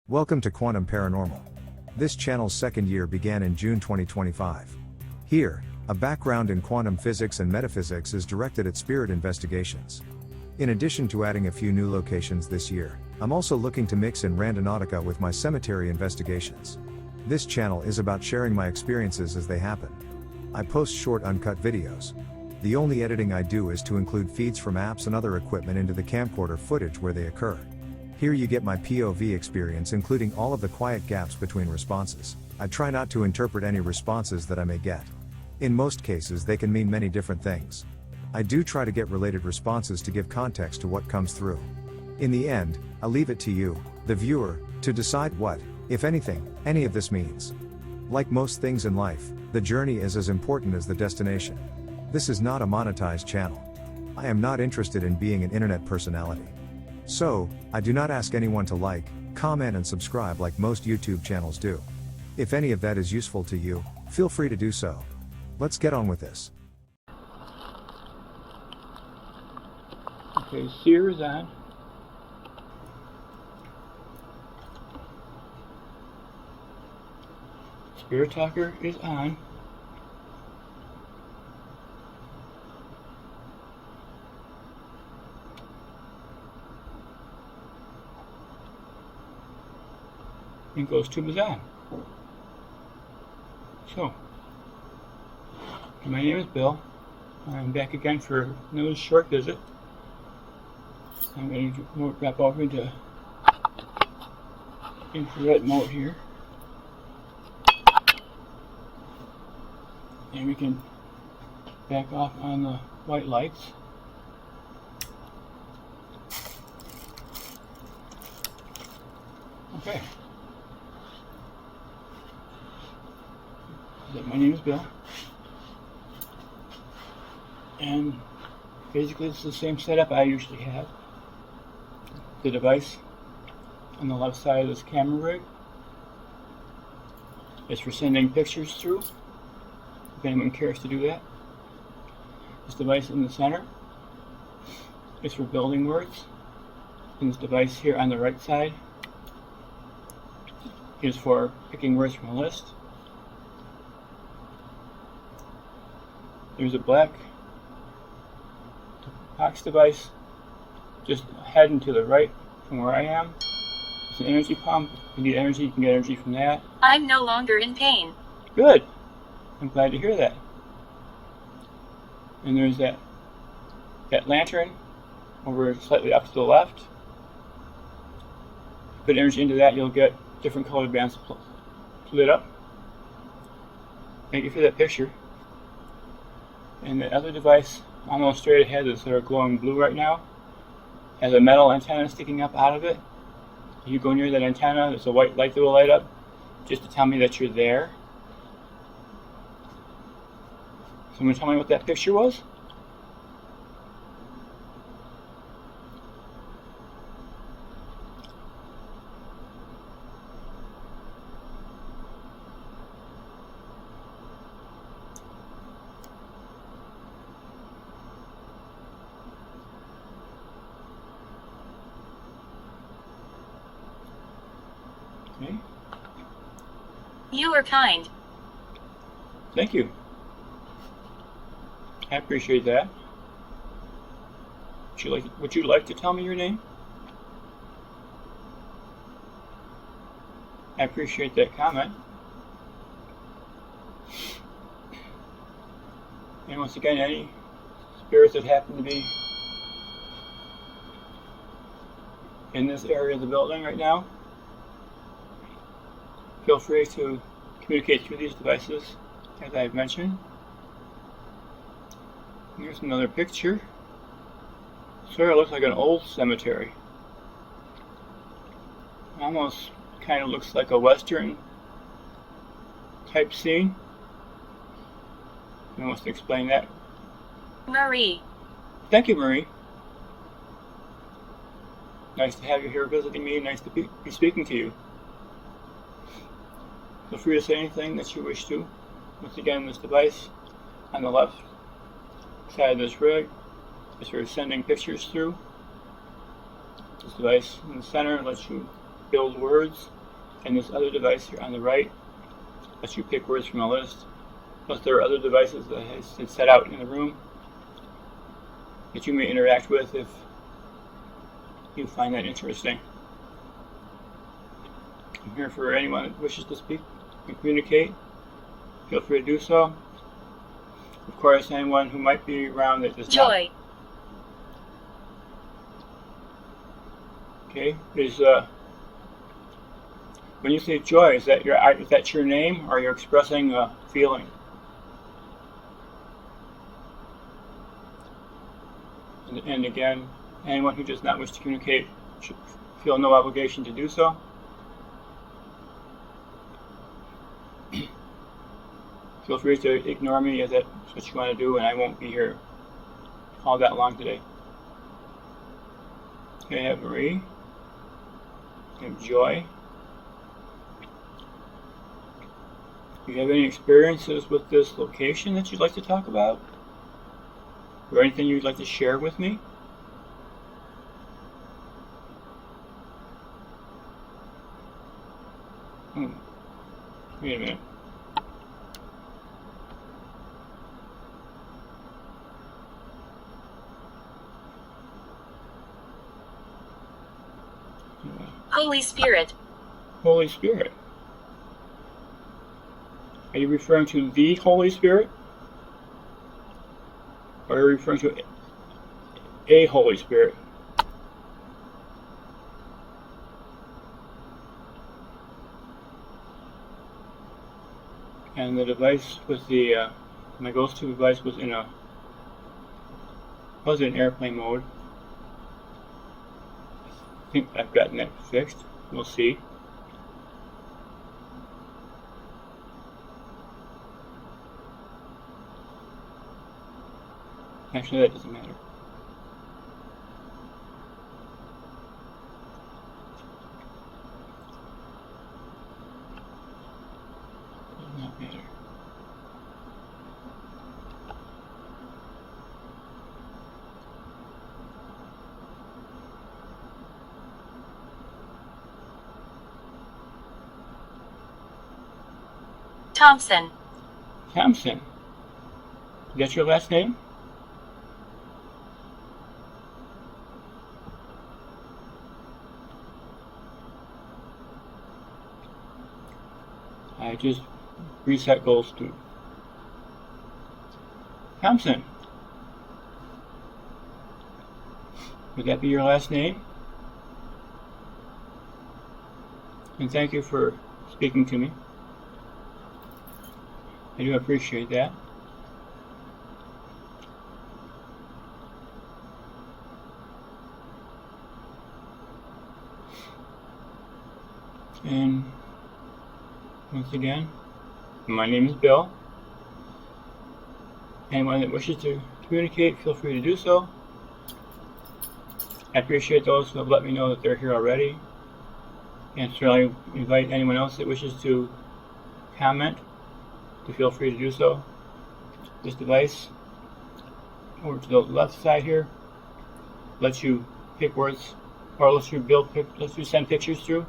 Welcome to Quantum Paranormal. This channel's second year began in June 2025. Here, a background in quantum physics and metaphysics is directed at spirit investigations. In addition to adding a few new locations this year, I'm also looking to mix in randonautica with my cemetery investigations. This channel is about sharing my experiences as they happen. I post short uncut videos. The only editing I do is to include feeds from apps and other equipment into the camcorder footage where they occur. Here you get my POV experience, including all of the quiet gaps between responses. I try not to interpret any responses that I may get. In most cases they can mean many different things. I do try to get related responses to give context to what comes through. In the end, I leave it to you, the viewer, to decide what, if anything, any of this means. Like most things in life, the journey is as important as the destination. This is not a monetized channel. I am not interested in being an internet personality. So, I do not ask anyone to like, comment and subscribe like most YouTube channels do. If any of that is useful to you, feel free to do so. Let's get on with this. Okay, seer is on. Spirit Talker is on. And Ghost Tube is on. So, my name is Bill. I'm back again for another short visit. I'm going to wrap over into infrared mode here. And we can back off on the white lights. Okay. My name is Bill, and basically it's the same setup I usually have. The device on the left side of this camera rig is for sending pictures through, if anyone cares to do that. This device in the center is for building words, and this device here on the right side is for picking words from a list. There's a black box device just heading to the right from where I am. It's an energy pump. If you need energy, you can get energy from that. I'm no longer in pain. Good. I'm glad to hear that. And there's that lantern over slightly up to the left. Put energy into that, you'll get different colored bands lit up. Thank you for that picture. And the other device, almost straight ahead, that's sort of glowing blue right now, has a metal antenna sticking up out of it. If you go near that antenna, there's a white light that will light up, just to tell me that you're there. Someone tell me what that picture was? Okay. You are kind. Thank you. I appreciate that. Would you like to tell me your name? I appreciate that comment. And once again, any spirits that happen to be in this area of the building right now, feel free to communicate through these devices, as I've mentioned. Here's another picture. Sort of looks like an old cemetery. Almost kind of looks like a Western type scene. Who wants to explain that? Marie. Thank you, Marie. Nice to have you here visiting me. Nice to be speaking to you. Feel free to say anything that you wish to. Once again, this device on the left side of this rig is for sending pictures through. This device in the center lets you build words, and this other device here on the right lets you pick words from a list. Plus there are other devices that is set out in the room that you may interact with if you find that interesting. I'm here for anyone that wishes to speak and communicate. Feel free to do so. Of course, anyone who might be around that does not. Joy. Okay, when you say joy, is that your name, or you're expressing a feeling? And again, anyone who does not wish to communicate should feel no obligation to do so. Feel free to ignore me if that's what you want to do, and I won't be here all that long today. Okay, I have Marie. I have Joy. Do you have any experiences with this location that you'd like to talk about? Or anything you'd like to share with me? Wait a minute. Holy Spirit. Holy Spirit. Are you referring to the Holy Spirit? Or are you referring to a Holy Spirit? And the device was my go-to device was in airplane mode. I think I've gotten that fixed. We'll see. Actually, that doesn't matter. Does not matter. Thompson. Thompson. Is that your last name? I just reset goals to Thompson. Would that be your last name? And thank you for speaking to me. I do appreciate that. And once again, my name is Bill. Anyone that wishes to communicate, feel free to do so. I appreciate those who have let me know that they're here already. And certainly invite anyone else that wishes to comment to feel free to do so. This device, over to the left side here, lets you pick words, or lets you send pictures through.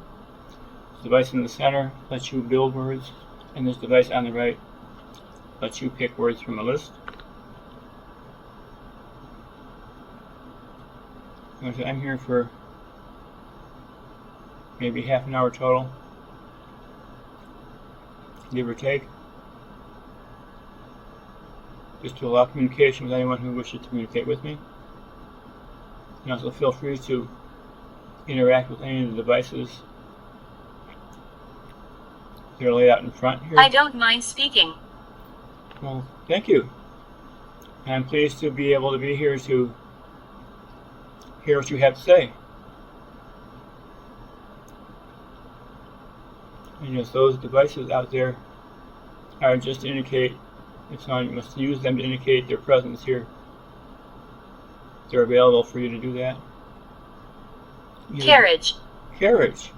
This device in the center lets you build words, and this device on the right lets you pick words from a list. I'm here for maybe half an hour total, give or take, just to allow communication with anyone who wishes to communicate with me. And also feel free to interact with any of the devices that are laid out in front here. I don't mind speaking. Well, thank you. And I'm pleased to be able to be here to hear what you have to say. And yes, those devices out there are just to indicate, you must use them to indicate their presence here. They're available for you to do that. Carriage. Carriage.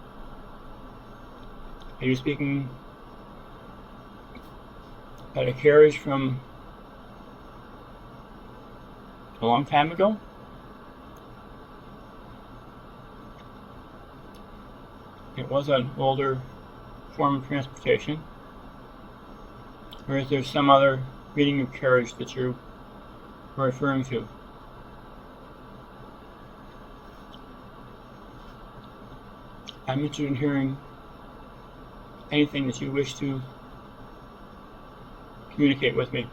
Are you speaking about a carriage from a long time ago? it was an older form of transportation? Or is there some other meaning of carriage that you're referring to? I'm interested in hearing anything that you wish to communicate with me.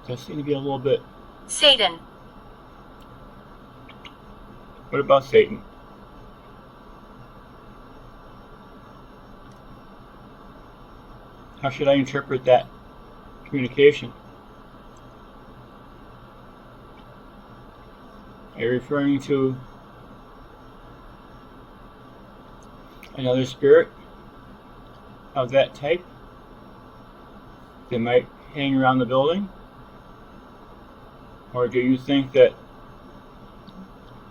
Does seem to be a little bit. Satan. What about Satan? How should I interpret that communication? Are you referring to another spirit of that type that might hang around the building? Or do you think that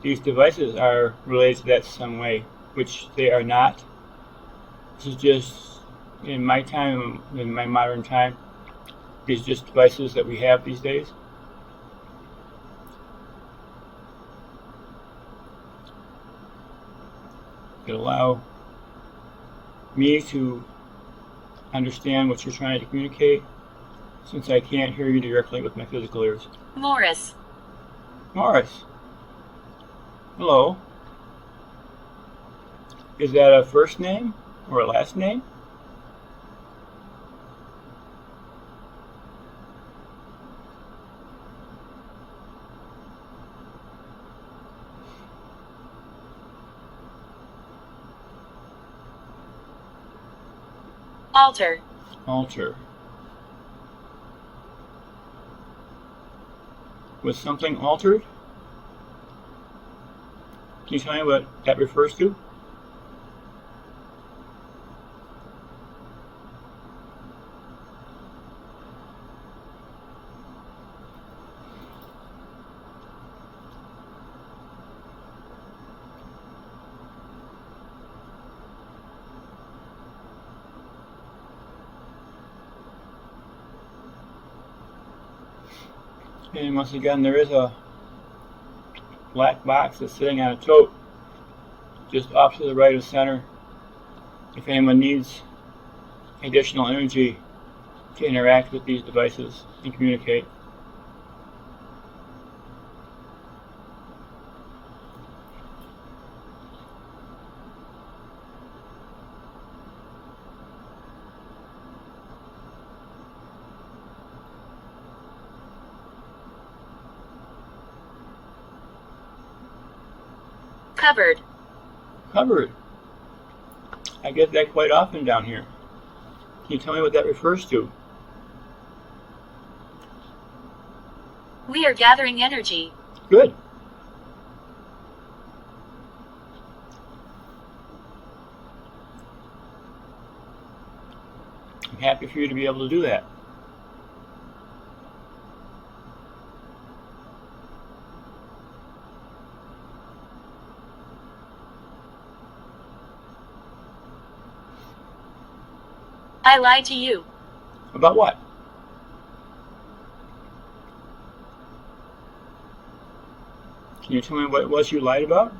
these devices are related to that some way, which they are not? This is just, in my time, in my modern time, these are just devices that we have these days. That allow me to understand what you're trying to communicate, since I can't hear you directly with my physical ears. Morris. Morris. Hello. Is that a first name or a last name? Altar. Altar. Was something altered? Can you tell me what that refers to? And once again, there is a black box that's sitting on a tote just off to the right of center if anyone needs additional energy to interact with these devices and communicate. Cupboard. Cupboard. I get that quite often down here. Can you tell me what that refers to? We are gathering energy. Good. I'm happy for you to be able to do that. I lied to you. About what? Can you tell me what it was you lied about?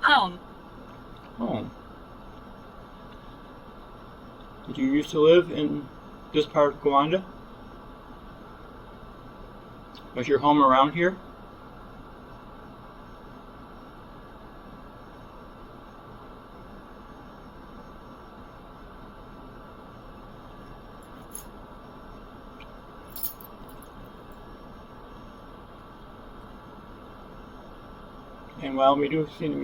Home. Home. Did you used to live in this part of Gowanda? Was your home around here? And while I do seem to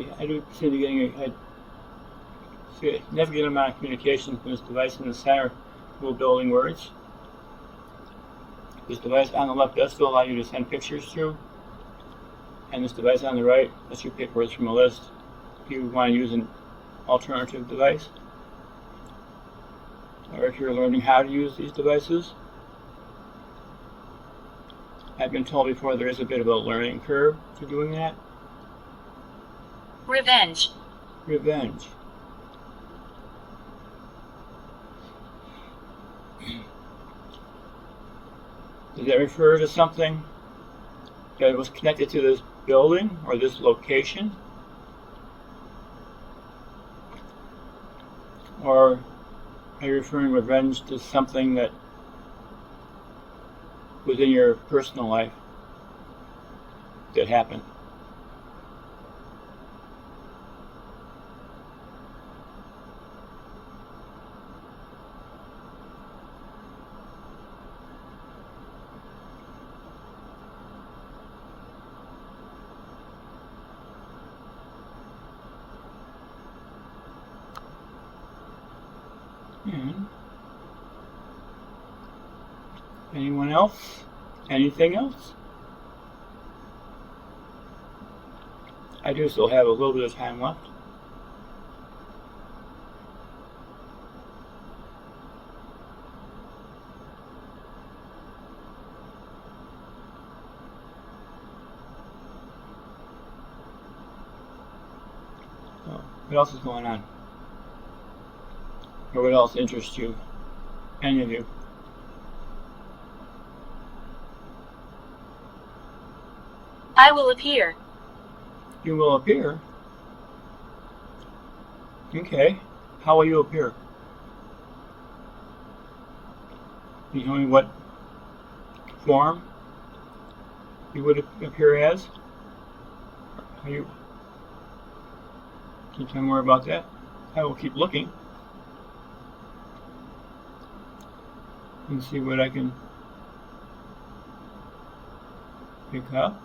be getting See a significant amount of communication from this device in the center will building words. This device on the left does still allow you to send pictures through, and this device on the right lets you pick words from a list if you want to use an alternative device, or if you're learning how to use these devices. I've been told before there is a bit of a learning curve to doing that. Revenge. Revenge. Does that refer to something that was connected to this building or this location? Or are you referring revenge to something that was in your personal life that happened? Anyone else? Anything else? I do still have a little bit of time left. So, what else is going on? Or what else interests you? Any of you? I will appear. You will appear? Okay. How will you appear? Can you tell me what form you would appear as? Can you tell me more about that? I will keep looking and see what I can pick up.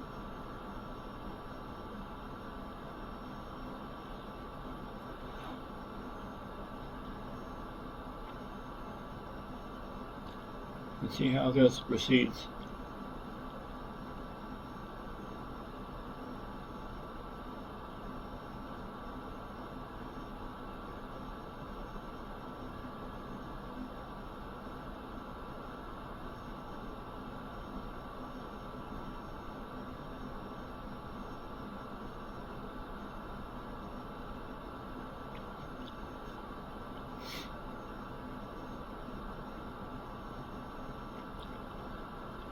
And see how this proceeds.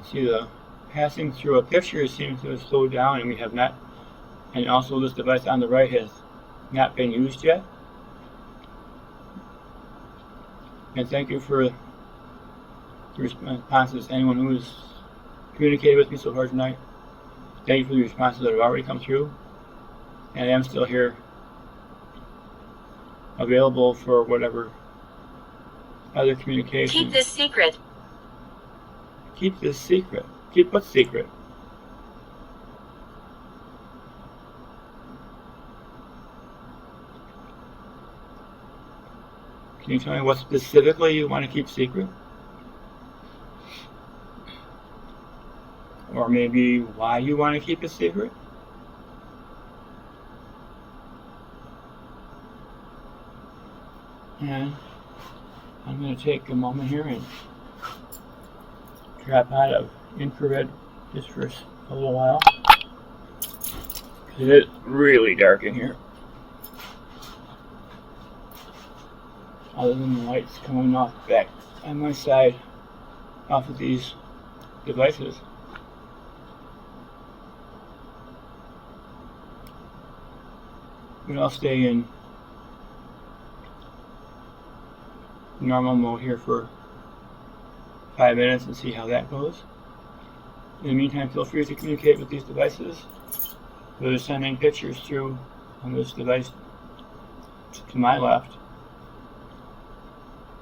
See, the passing through a picture seems to have slowed down, and we have not, and also this device on the right has not been used yet. And thank you for the responses. Anyone who has communicated with me so far tonight, thank you for the responses that have already come through. And I am still here, available for whatever other communication. Keep this secret. Keep this secret. Keep what secret? Can you tell me what specifically you want to keep secret? Or maybe why you want to keep it secret? And I'm going to take a moment here and drop out of infrared just for a little while. It is really dark in here. Other than the lights coming off back on my side off of these devices. But I'll stay in normal mode here for 5 minutes and see how that goes. In the meantime, feel free to communicate with these devices. Whether sending pictures through on this device to my left,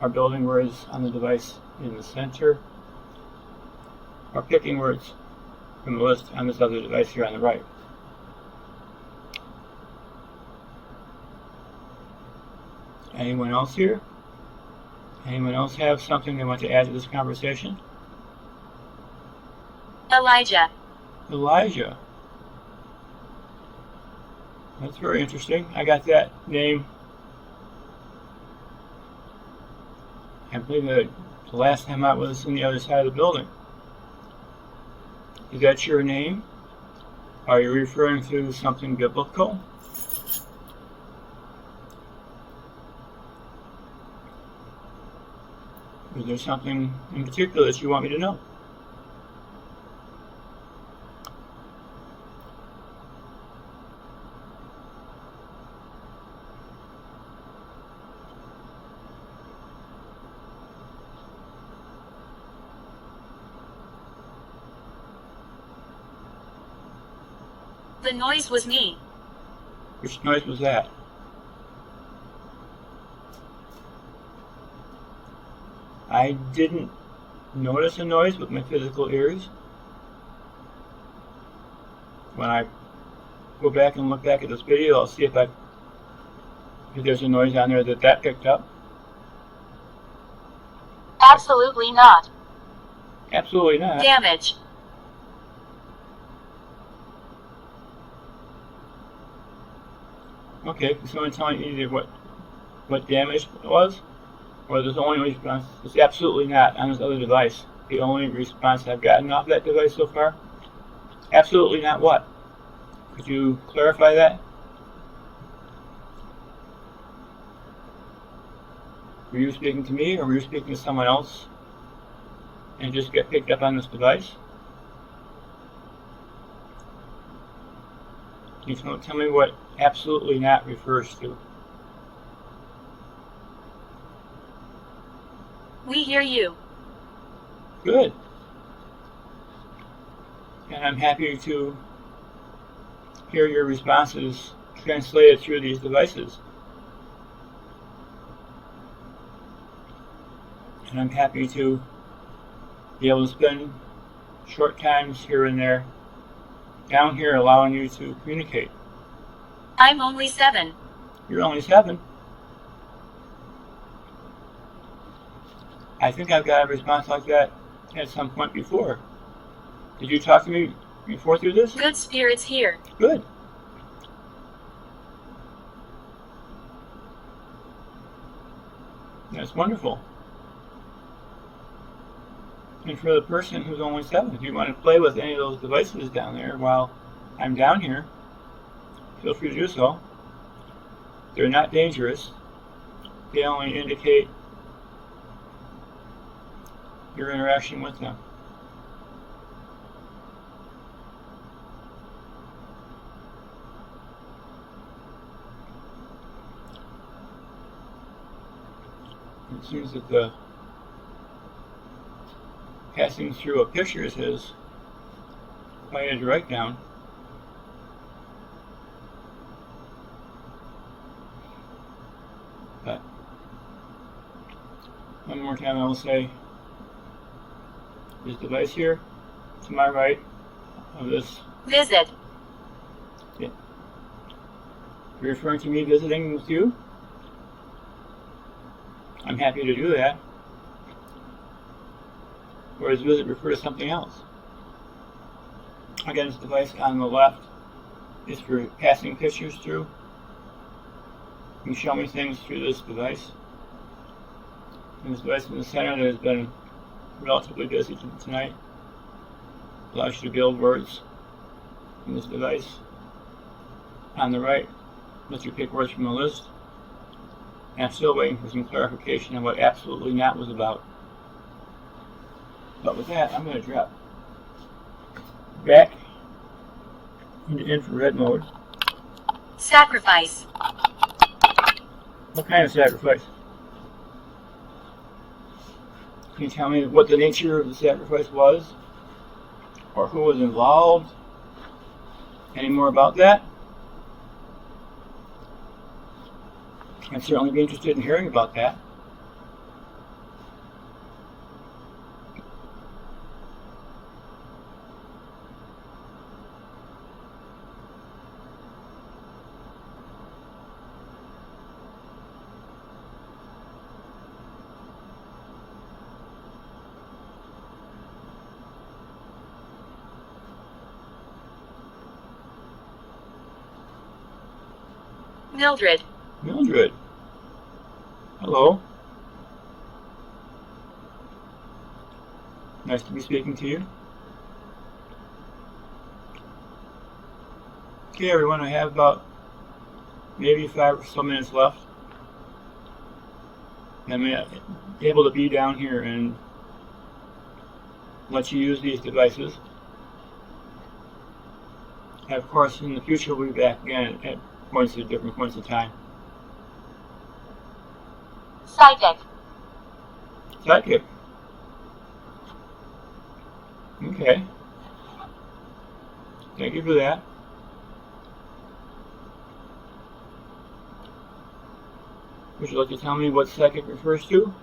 or building words on the device in the center, or picking words from the list on this other device here on the right. Anyone else here? Anyone else have something they want to add to this conversation? Elijah. Elijah. That's very interesting. I got that name. I believe that the last time I was on the other side of the building. Is that your name? Are you referring to something biblical? Is there something in particular that you want me to know? The noise was me. Which noise was that? I didn't notice a noise with my physical ears. When I go back and look back at this video, I'll see if there's a noise on there that picked up. Absolutely not. Absolutely not. Damage. Okay, can someone tell me either what damage it was? Or there's only response? It's absolutely not on this other device. The only response I've gotten off that device so far? Absolutely not what? Could you clarify that? Were you speaking to me or were you speaking to someone else and just get picked up on this device? Can you tell me what absolutely not refers to? We hear you. Good. And I'm happy to hear your responses translated through these devices. And I'm happy to be able to spend short times here and there down here allowing you to communicate. I'm only 7. You're only 7. I think I've got a response like that at some point before. Did you talk to me before through this? Good spirits here. Good. That's wonderful. And for the person who's only 7, if you want to play with any of those devices down there while I'm down here, feel free to do so. They're not dangerous. They only indicate your interaction with them. It seems that the passing through a picture is quite a direct down. But one more time I will say, this device here, to my right of this. Visit. Yeah. You're referring to me visiting with you? I'm happy to do that. Or does visit refer to something else? Again, this device on the left is for passing pictures through. You can show me things through this device. And this device in the center that has been relatively busy tonight allows you to build words in this device. On the right, lets you pick words from a list. And I'm still waiting for some clarification on what absolutely not was about. But with that, I'm going to drop back into infrared mode. Sacrifice. What kind of sacrifice? Can you tell me what the nature of the sacrifice was? Or who was involved? Any more about that? I'd certainly be interested in hearing about that. Mildred. Mildred. Hello. Nice to be speaking to you. Okay, everyone, I have about maybe 5 or so minutes left. I'm able to be down here and let you use these devices. And of course, in the future, we'll be back again at different points of time. Psychic. Psychic. Okay. Thank you for that. Would you like to tell me what psychic refers to?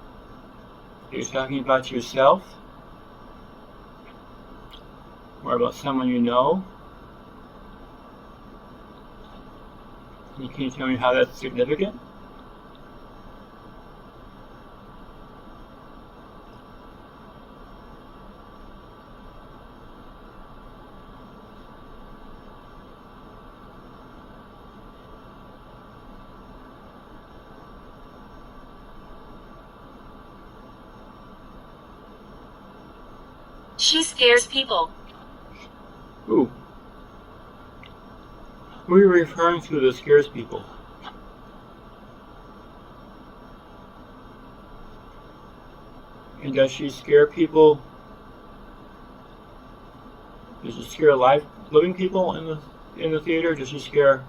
Are you talking about yourself? Or about someone you know? Can you tell me how that's significant? She scares people. Who? Who are you referring to that scares people? And does she scare people? Does she scare living people in the theater? Does she scare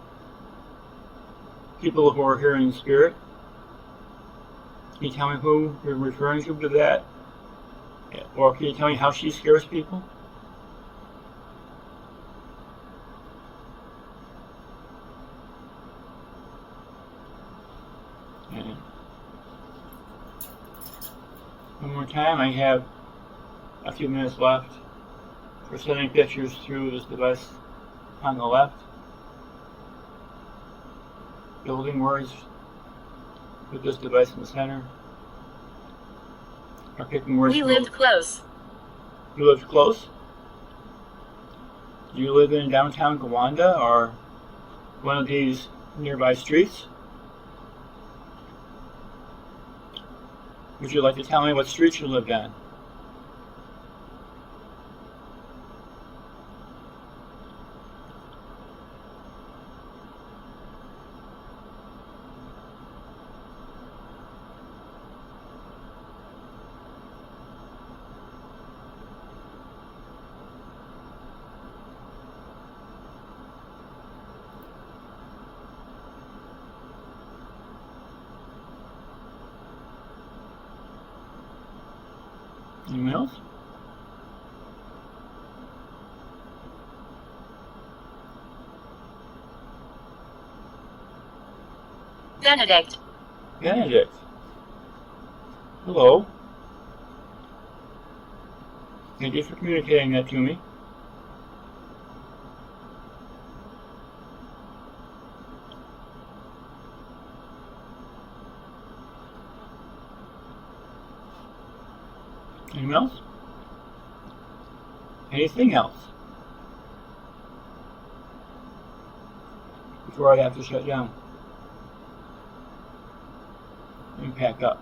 people who are here in spirit? Can you tell me who you're referring to that? Or can you tell me how she scares people? And one more time, I have a few minutes left for sending pictures through this device on the left. Building words with this device in the center. Or picking words. We lived close. You lived close? Do you live in downtown Gowanda or one of these nearby streets? Would you like to tell me what street you lived on? Anyone else? Benedict. Benedict. Hello. Thank you for communicating that to me. Anyone else? Anything else? Before I have to shut down and pack up.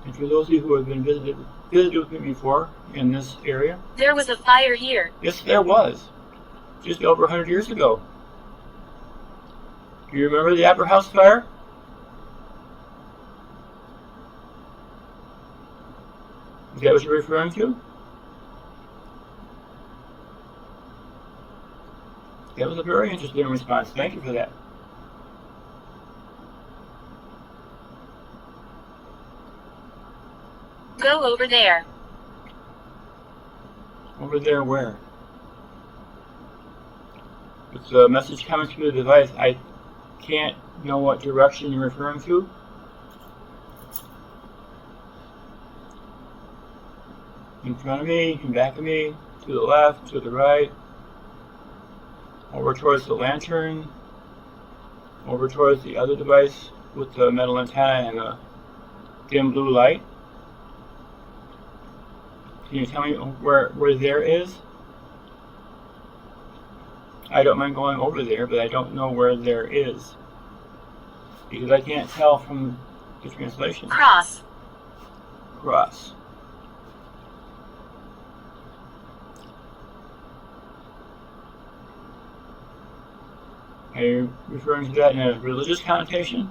And for those of you who have been visited with me before in this area, There was a fire here. yes, there was, just over 100 years ago. Do you remember the Opera House fire? Is that what you're referring to? That was a very interesting response. Thank you for that. Go over there. Over there where? With the message coming through the device, I can't know what direction you're referring to. In front of me, in back of me, to the left, to the right, over towards the lantern, over towards the other device with the metal antenna and the dim blue light. Can you tell me where there is? I don't mind going over there, but I don't know where there is. Because I can't tell from the translation. Cross. Cross. Are you referring to that in a religious connotation?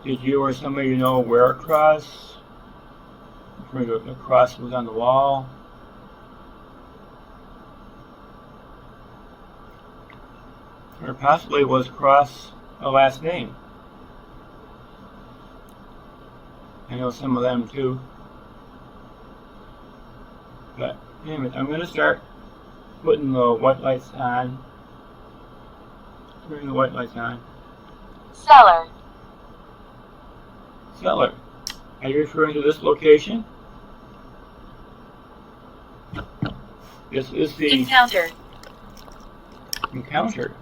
Did you or somebody you know wear a cross? Where the cross was on the wall? Or possibly was cross a last name? I know some of them too. But anyway, I'm going to start putting the white lights on. Turning the white lights on. Cellar. Cellar. Are you referring to this location? This is the Encounter. encounter.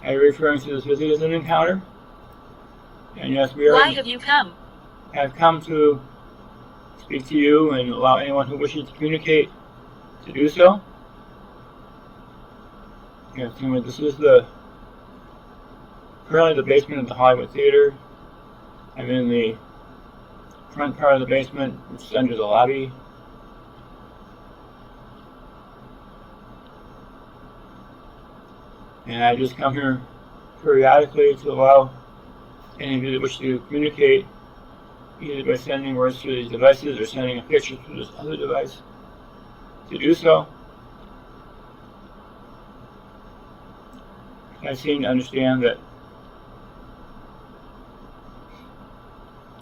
Are you referring to this visit as an encounter? And yes, we Why have you come? have come to speak to you and allow anyone who wishes to communicate to do so. Yes, anyway, this is currently the basement of the Hollywood Theater. I'm in the front part of the basement, which is under the lobby. And I just come here periodically to allow any of you that wish to communicate, either by sending words through these devices or sending a picture through this other device, to do so. I seem to understand that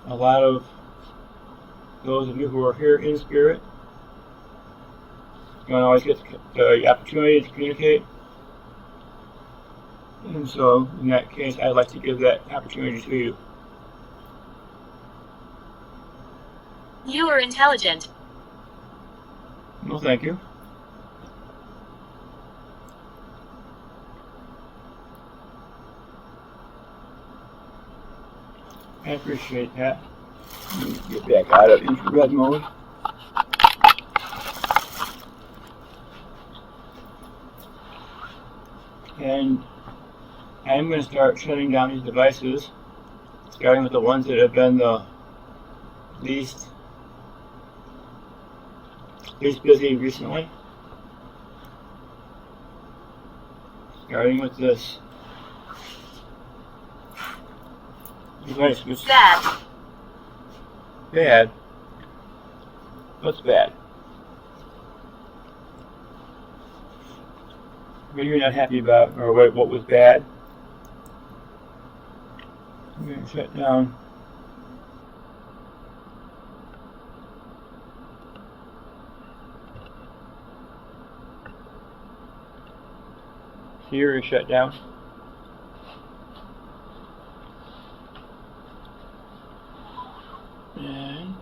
a lot of those of you who are here in spirit don't always get the opportunity to communicate. And so, in that case, I'd like to give that opportunity to you. You are intelligent. Well, thank you. I appreciate that. Let me get back out of infrared mode. And I'm going to start shutting down these devices, starting with the ones that have been the least busy recently. Starting with this device, which is Bad. bad. What's bad? What are you not happy about, or what was bad? I'm going to shut down. Here is shut down. And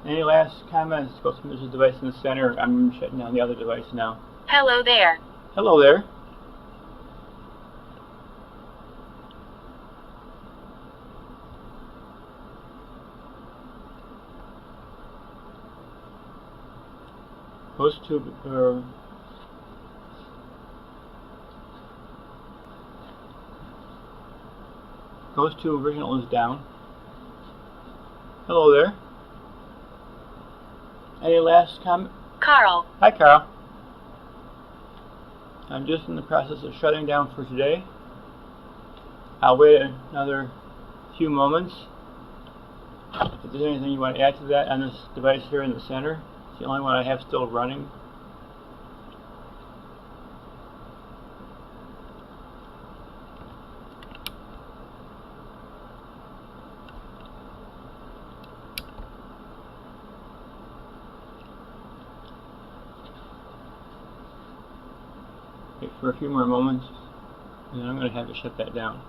any last comments? Go from this device in the center. I'm shutting down the other device now. Hello there. Hello there. Ghost Tube original is down. Hello there. Any last comment? Carl. Hi, Carl. I'm just in the process of shutting down for today. I'll wait another few moments. If there's anything you want to add to that on this device here in the center, it's the only one I have still running. for a few more moments, and then I'm going to have to shut that down.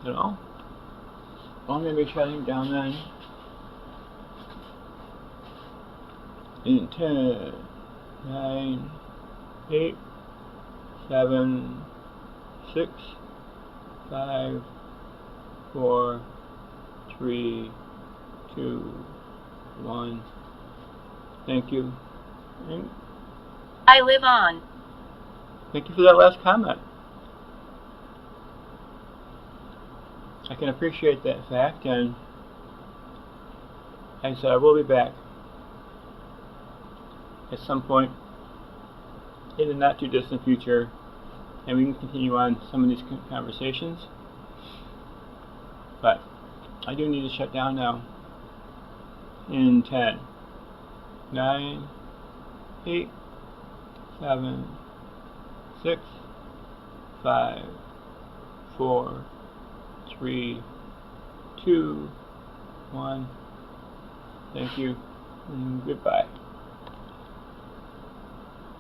So, I'm going to be shutting down then in 10, 9, 8, 7, 6, 5, 4, 3, 2, 1. Thank you. And I live on. thank you for that last comment. I can appreciate that fact, and like I said, I will be back at some point in the not too distant future, and we can continue on some of these conversations. But I do need to shut down now in 10, 9, 8, 7, 6, 5, 4, 3, 2, 1. Thank you, and goodbye.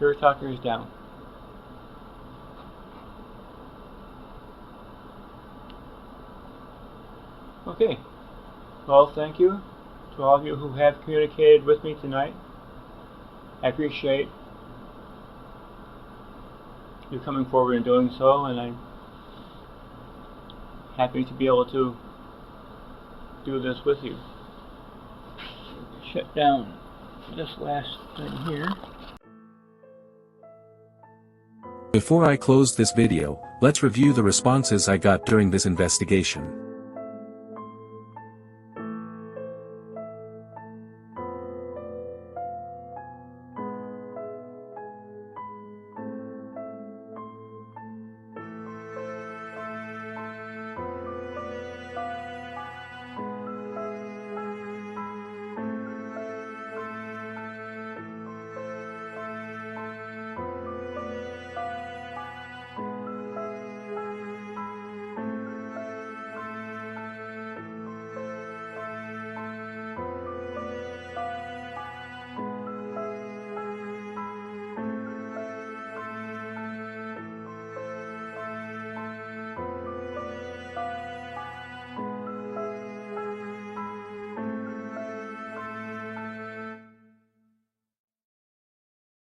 Your talker is down. Okay. Well, thank you to all of you who have communicated with me tonight. I appreciate you coming forward and doing so, and I'm happy to be able to do this with you. Shut down this last thing here. Before I close this video, let's review the responses I got during this investigation.